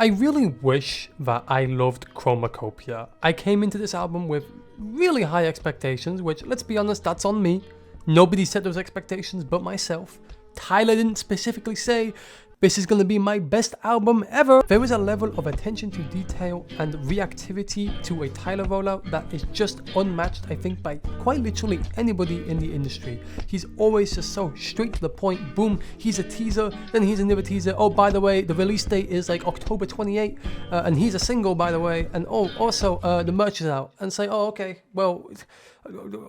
I really wish that I loved Chromakopia. I came into this album with really high expectations, which, let's be honest, that's on me. Nobody set those expectations but myself. Tyler didn't specifically say, this is gonna be my best album ever. There is a level of attention to detail and reactivity to a Tyler rollout that is just unmatched, I think, by quite literally anybody in the industry. He's always just so straight to the point. Boom, he's a teaser, then he's another teaser. Oh, by the way, the release date is like October 28, and he's a single, by the way. And oh, also, the merch is out. And say, oh, okay, well,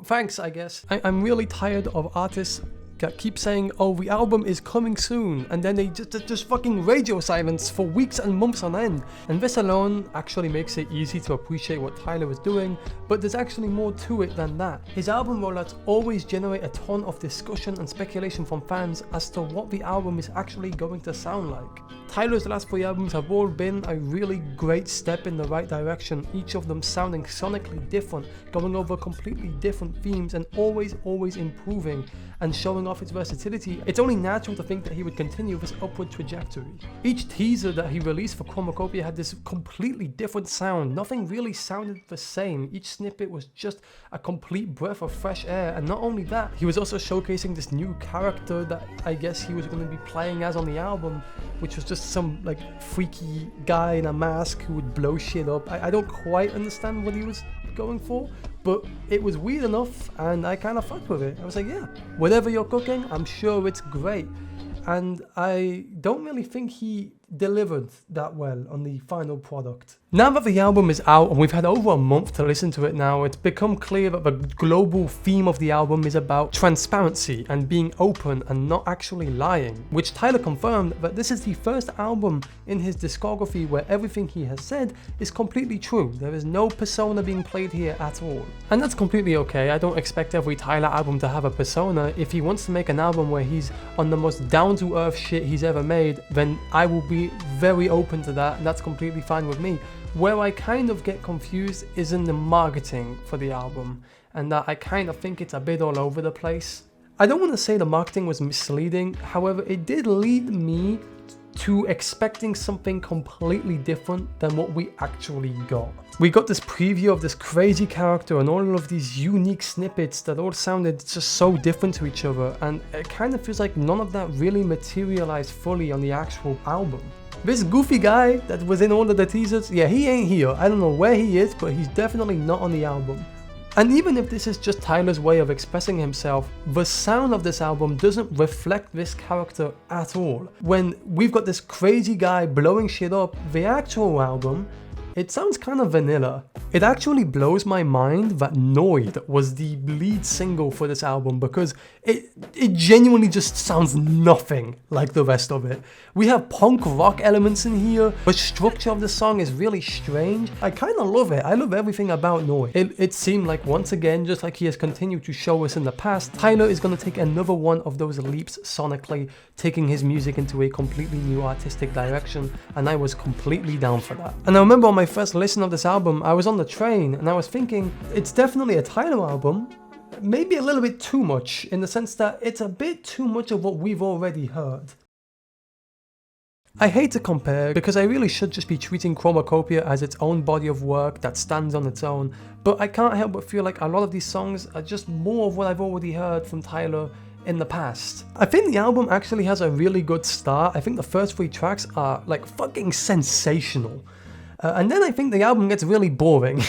thanks, I guess. I'm really tired of artists that keep saying, oh, the album is coming soon, and then they just fucking radio silence for weeks and months on end. And this alone actually makes it easy to appreciate what Tyler was doing, but there's actually more to it than that. His album rollouts always generate a ton of discussion and speculation from fans as to what the album is actually going to sound like. Tyler's last 3 albums have all been a really great step in the right direction, each of them sounding sonically different, going over completely different themes, and always improving and showing off its versatility. It's only natural to think that he would continue this upward trajectory. Each teaser that he released for Chromakopia had this completely different sound. Nothing really sounded the same. Each snippet was just a complete breath of fresh air, and not only that, he was also showcasing this new character that I guess he was going to be playing as on the album, which was just some like freaky guy in a mask who would blow shit up. I don't quite understand what he was going for, but it was weird enough and I kind of fucked with it. I was like, yeah, whatever you're cooking, I'm sure it's great. And I don't really think he delivered that well on the final product. Now that the album is out and we've had over a month to listen to it now, it's become clear that the global theme of the album is about transparency and being open and not actually lying, which Tyler confirmed that this is the first album in his discography where everything he has said is completely true. There is no persona being played here at all. And that's completely okay. I don't expect every Tyler album to have a persona. If he wants to make an album where he's on the most down-to-earth shit he's ever made, then I will be very open to that, and that's completely fine with me. Where I kind of get confused is in the marketing for the album, and that I kind of think it's a bit all over the place. I don't want to say the marketing was misleading, however, it did lead me to expecting something completely different than what we actually got. We got this preview of this crazy character and all of these unique snippets that all sounded just so different to each other, and it kind of feels like none of that really materialized fully on the actual album. This goofy guy that was in all of the teasers, yeah, he ain't here. I don't know where he is, but he's definitely not on the album. And even if this is just Tyler's way of expressing himself, the sound of this album doesn't reflect this character at all. When we've got this crazy guy blowing shit up, the actual album, it sounds kind of vanilla. It actually blows my mind that Noid was the lead single for this album, because it genuinely just sounds nothing like the rest of it. We have punk rock elements in here. The structure of the song is really strange. I kind of love it. I love everything about Noid. It seemed like, once again, just like he has continued to show us in the past, Tyler is going to take another one of those leaps sonically, taking his music into a completely new artistic direction, and I was completely down for that. And I remember on my first listen of this album, I was on the train and I was thinking, it's definitely a Tyler album, maybe a little bit too much, in the sense that it's a bit too much of what we've already heard. I hate to compare, because I really should just be treating Chromakopia as its own body of work that stands on its own, but I can't help but feel like a lot of these songs are just more of what I've already heard from Tyler in the past. I think the album actually has a really good start. I think the first 3 tracks are like fucking sensational. And then I think the album gets really boring.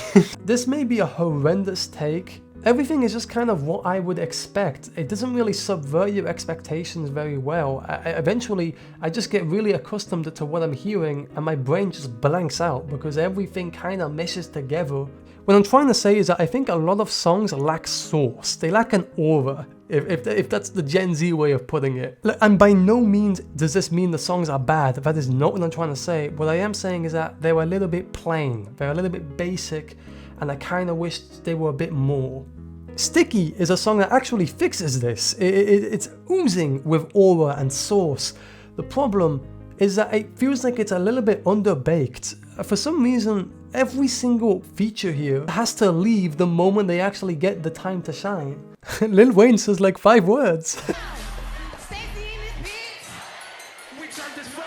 This may be a horrendous take. Everything is just kind of what I would expect. It doesn't really subvert your expectations very well. Eventually, I just get really accustomed to what I'm hearing and my brain just blanks out because everything kind of meshes together. What I'm trying to say is that I think a lot of songs lack sauce. They lack an aura, if that's the Gen Z way of putting it. And by no means does this mean the songs are bad. That is not what I'm trying to say. What I am saying is that they were a little bit plain. They're a little bit basic, and I kind of wished they were a bit more. Sticky is a song that actually fixes this. It's oozing with aura and sauce. The problem is that it feels like it's a little bit underbaked. For some reason, every single feature here has to leave the moment they actually get the time to shine. Lil Wayne says like 5 words.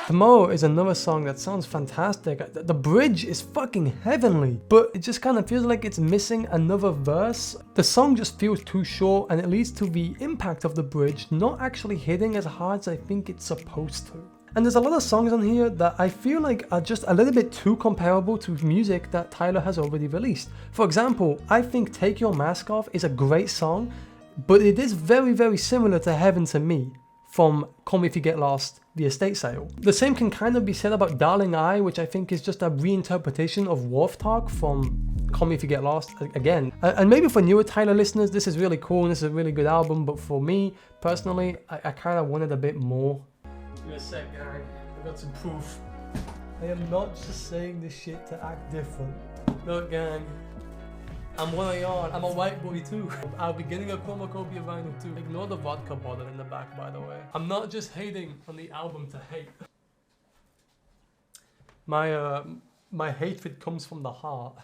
Tomorrow is another song that sounds fantastic. The bridge is fucking heavenly, but it just kind of feels like it's missing another verse. The song just feels too short, and it leads to the impact of the bridge not actually hitting as hard as I think it's supposed to. And there's a lot of songs on here that I feel like are just a little bit too comparable to music that Tyler has already released. For example, I think Take Your Mask Off is a great song, but it is very, very similar to Heaven to Me from Call Me If You Get Lost, The Estate Sale. The same can kind of be said about Darling I, which I think is just a reinterpretation of Wharf Talk from Call Me If You Get Lost again. And maybe for newer Tyler listeners, this is really cool and this is a really good album, but for me, personally, I kind of wanted a bit more. Give me a sec, gang. I got some proof. I am not just saying this shit to act different. Look, gang. I'm one of y'all. I'm a white boy too. I'll be getting a Chromakopia vinyl too. Ignore the vodka bottle in the back, by the way. I'm not just hating on the album to hate. My hatred comes from the heart.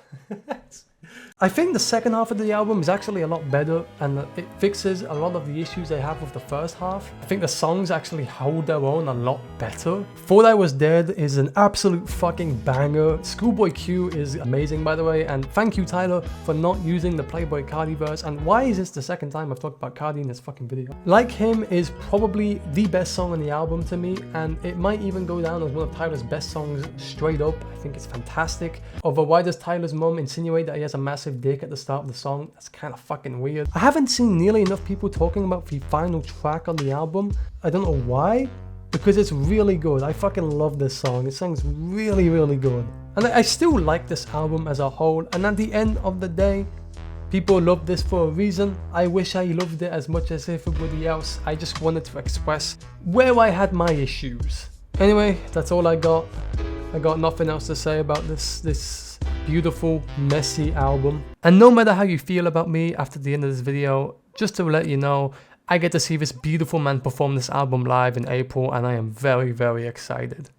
I think the second half of the album is actually a lot better, and it fixes a lot of the issues I have with the first half. I think the songs actually hold their own a lot better. Thought I Was Dead is an absolute fucking banger. Schoolboy Q is amazing, by the way, and thank you, Tyler, for not using the Playboy Cardi verse. And why is this the second time I've talked about Cardi in this fucking video? Like Him is probably the best song on the album to me, and it might even go down as one of Tyler's best songs straight up. I think it's fantastic. Although, why does Tyler's mom insinuate that he has a massive dick at the start of the song? That's kind of fucking weird. I haven't seen nearly enough people talking about the final track on the album. I don't know why, because it's really good. I fucking love this song. It sounds really, really good. And I still like this album as a whole, and at the end of the day, people love this for a reason. I wish I loved it as much as everybody else. I just wanted to express where I had my issues. Anyway, that's all I got. I got nothing else to say about this beautiful, messy album. And no matter how you feel about me after the end of this video, just to let you know, I get to see this beautiful man perform this album live in April, and I am very, very excited.